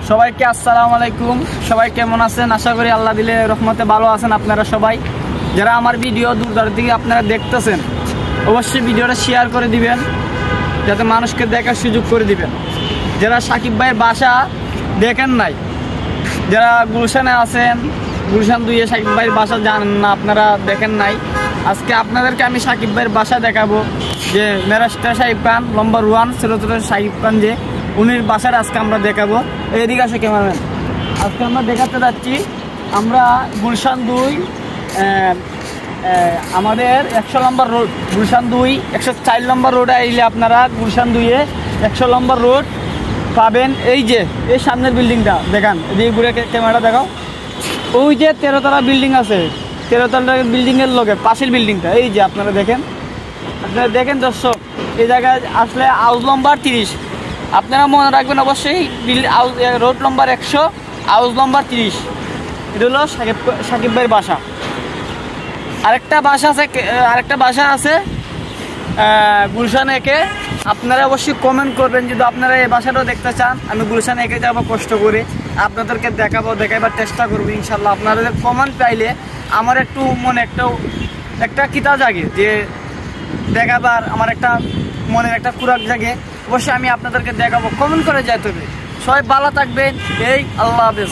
সবাইকে আসসালামু আলাইকুম। সবাই কেমন আছেন? আশা করি আল্লাহ দিলে রহমতে ভালো আছেন আপনারা সবাই। যারা আমার ভিডিও দূর দূর থেকে আপনারা দেখতেছেন, অবশ্যই ভিডিওটা শেয়ার করে দিবেন, যাতে মানুষকে দেখার সুযোগ করে দিবেন। যারা সাকিব ভাইয়ের বাসা দেখেন নাই, যারা গুলশানে আছেন, গুলশান 2-এ সাকিব ভাইয়ের বাসা জানেন না, আপনারা দেখেন নাই, আজকে আপনাদেরকে আমি সাকিব ভাইয়ের বাসা দেখাবো। যে মেরাস্টার সাকিব খান নম্বর 1 সিরাজুল সাকিব খান, যে উনির বাসার আজকে আমরা দেখাবো। এদিকে আসে ক্যামেরাম্যান। আজকে আমরা দেখাতে যাচ্ছি আমরা গুলশান 2, আমাদের 100 নম্বর রোড, গুলশান 2 104 নম্বর রোডে আইলে আপনারা গুলশান 2-এ 100 নম্বর রোড পাবেন। এই যে এই সামনের বিল্ডিংটা দেখান, এদিকে ঘুরে ক্যামেরাটা দেখাও। ওই যে 13 তলা বিল্ডিং আছে, 13 তলা বিল্ডিংয়ের লগে পাশের বিল্ডিংটা, এই যে আপনারা আপনারা দেখেন দর্শক। এই জায়গায় আসলে হাউস নম্বর 30, আপনারা মনে রাখবেন অবশ্যই, রোড নম্বর 100, হাউস নম্বর 30। এটা হলো সাকিব ভাইয়ের বাসা। আরেকটা বাসা আছে গুলশান 1-এ। আপনারা অবশ্যই কমেন্ট করবেন যদি আপনারা এই বাসাটাও দেখতে চান। আমি গুলশান 1-এ যাবো, কষ্ট করে আপনাদেরকে দেখাবার চেষ্টা করবো ইনশাল্লাহ। আপনাদের কমেন্ট পাইলে আমার একটু মনে একটা কিতা জাগে, যে দেখাবার আমার একটা মনের একটা খুরাক জাগে। অবশ্যই আমি আপনাদেরকে দেখাবো, কমেন্ট করে যেতে হবে। সবাই ভালো থাকবেন। এই আল্লাহ হাফেজ।